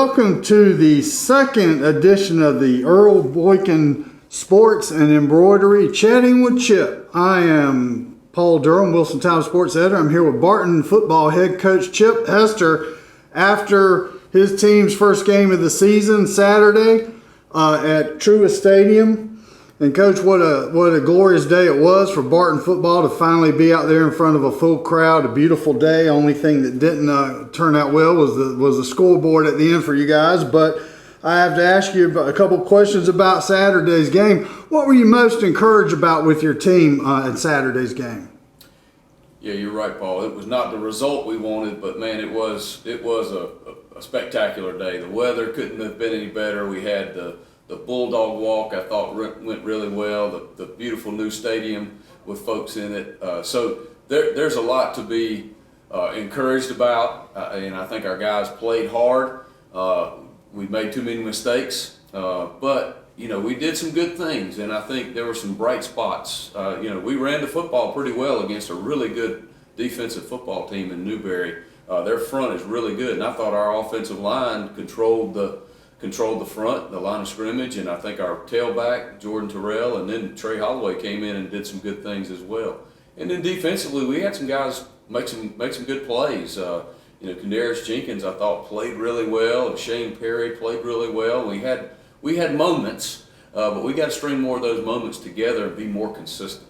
welcome to the second edition of the Earl Boykin Sports and Embroidery Chatting with Chip. I am Paul Durham, Wilson Town Sports Editor. I'm here with Barton football head coach Chip Hester after his team's first game of the season Saturday at Truest Stadium. And Coach, what a glorious day it was for Barton football to finally be out there in front of a full crowd. A beautiful day. Only thing that didn't turn out well was the scoreboard at the end for you guys. But I have to ask you a couple questions about Saturday's game. What were you most encouraged about with your team in Saturday's game? Yeah, you're right, Paul. It was not the result we wanted, but man, it was a spectacular day. The weather couldn't have been any better. We had the Bulldog Walk, I thought went really well. The beautiful new stadium with folks in it. So there's a lot to be encouraged about, and I think our guys played hard. We made too many mistakes, but we did some good things, and I think there were some bright spots. We ran the football pretty well against a really good defensive football team in Newberry. Their front is really good, and I thought our offensive line controlled the front, the line of scrimmage, and I think our tailback, Jordan Terrell, and then Trey Holloway came in and did some good things as well. And then defensively, we had some guys make some good plays. Kadaris Jenkins, I thought, played really well, and Shane Perry played really well. We had moments, but we got to string more of those moments together and be more consistent.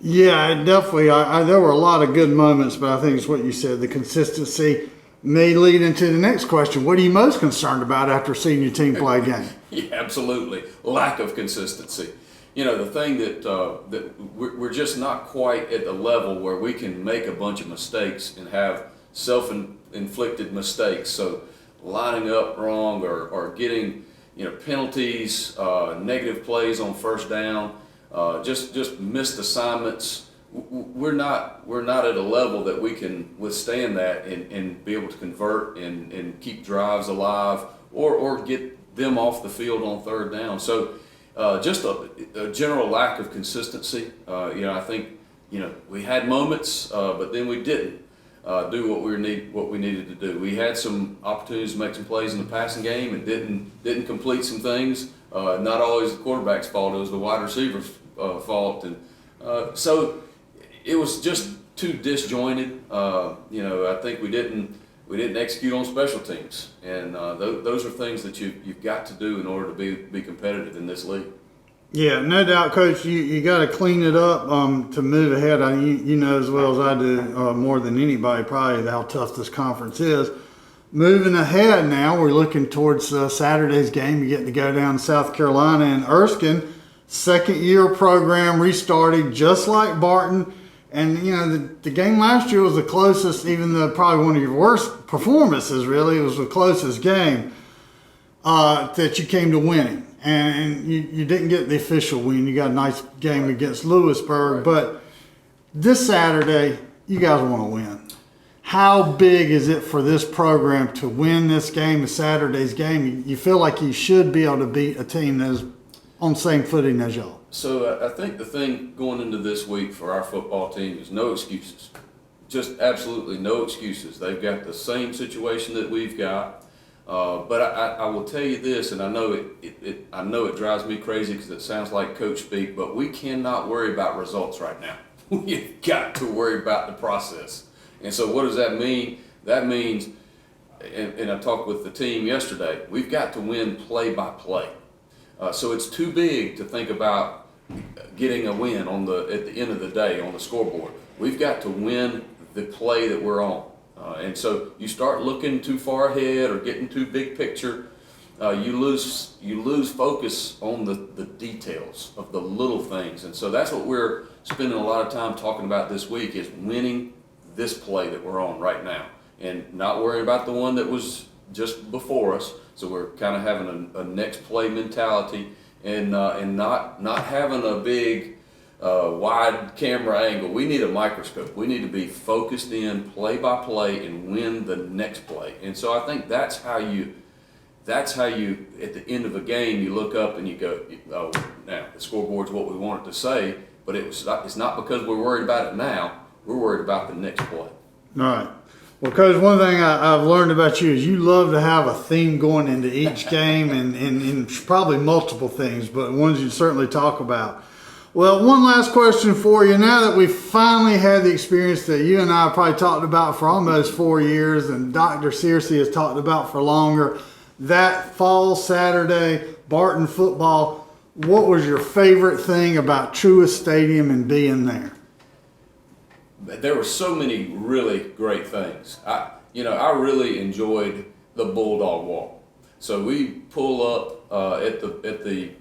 Yeah, definitely. There were a lot of good moments, but I think it's what you said, the consistency may lead into the next question. What are you most concerned about after seeing your team play a game? Yeah, absolutely. Lack of consistency. The thing that we're just not quite at the level where we can make a bunch of mistakes and have self-inflicted mistakes. So lining up wrong or getting penalties, negative plays on first down, just missed assignments. We're not at a level that we can withstand that and be able to convert and keep drives alive or get them off the field on third down. So just a general lack of consistency. I think we had moments, but then we didn't do what we needed to do. We had some opportunities to make some plays in the passing game and didn't complete some things. Not always the quarterback's fault; it was the wide receiver's fault, and so. It was just too disjointed. I think we didn't execute on special teams, and those are things that you've got to do in order to be competitive in this league. Yeah, no doubt, Coach. You got to clean it up to move ahead. You know as well as I do, more than anybody, probably how tough this conference is. Moving ahead now, we're looking towards Saturday's game. You get to go down to South Carolina and Erskine. Second year program restarted, just like Barton. And, the game last year was the closest, even though probably one of your worst performances, really. It was the closest game that you came to winning. And you didn't get the official win. You got a nice game against Lewisburg. But this Saturday, you guys want to win. How big is it for this program to win this game, Saturday's game? You feel like you should be able to beat a team that's on the same footing as y'all. So I think the thing going into this week for our football team is no excuses. Just absolutely no excuses. They've got the same situation that we've got. But I will tell you this, and I know it drives me crazy because it sounds like coach speak, but we cannot worry about results right now. We've got to worry about the process. And so what does that mean? That means, and I talked with the team yesterday, we've got to win play by play. So it's too big to think about getting a win at the end of the day on the scoreboard. We've got to win the play that we're on. And so you start looking too far ahead or getting too big picture, you lose focus on the details of the little things. And so that's what we're spending a lot of time talking about this week is winning this play that we're on right now and not worrying about the one that was just before us. So we're kind of having a next play mentality and not having a big wide camera angle. We need a microscope. We need to be focused in play by play and win the next play. And so I think that's how you at the end of a game you look up and you go, oh, now the scoreboard's what we want it to say, but it's not because we're worried about it now. We're worried about the next play. All right. Well, Coach, one thing I've learned about you is you love to have a theme going into each game and probably multiple things, but ones you certainly talk about. Well, one last question for you. Now that we've finally had the experience that you and I probably talked about for almost 4 years and Dr. Searcy has talked about for longer, that fall Saturday, Barton football, what was your favorite thing about Truist Stadium and being there? There were so many really great things. I really enjoyed the Bulldog Walk. So we pull up at the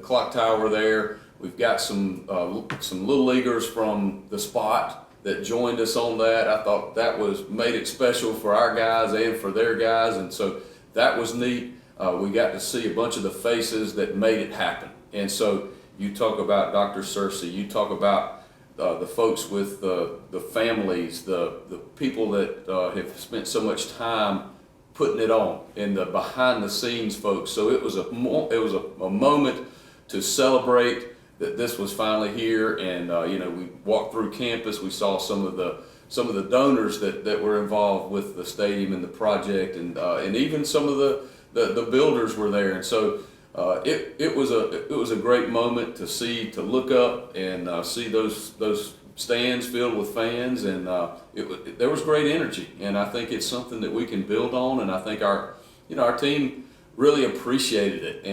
clock tower there. We've got some little leaguers from the spot that joined us on that. I thought that made it special for our guys and for their guys, and so that was neat. We got to see a bunch of the faces that made it happen. And so you talk about Dr. Searcy, you talk about the folks with the families, the people that have spent so much time putting it on, and the behind the scenes folks. So it was a moment to celebrate that this was finally here, and we walked through campus. We saw some of the donors that were involved with the stadium and the project, and even some of the builders were there. And so it was a great moment to look up and see those stands filled with fans, and there was great energy. And I think it's something that we can build on, and I think our team really appreciated it,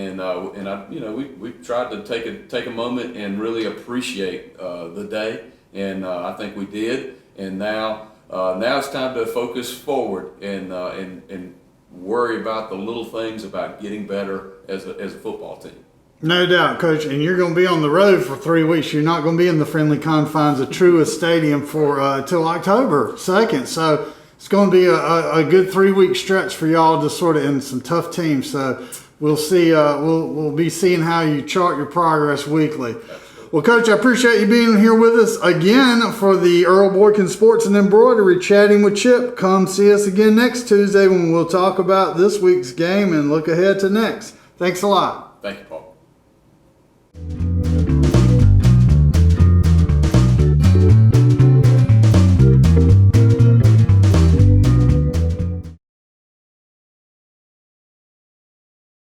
we tried to take a moment and really appreciate the day, and I think we did. And now it's time to focus forward and worry about the little things about getting better as a football team. No doubt, Coach. And you're going to be on the road for 3 weeks. You're not going to be in the friendly confines of Truist Stadium for till October 2nd. So it's going to be a good 3-week stretch for y'all, just sort of in some tough teams. So we'll see. We'll be seeing how you chart your progress weekly. Absolutely. Well, Coach, I appreciate you being here with us again for the Earl Boykin Sports and Embroidery Chatting with Chip. Come see us again next Tuesday when we'll talk about this week's game and look ahead to next. Thanks a lot. Thank you, Paul.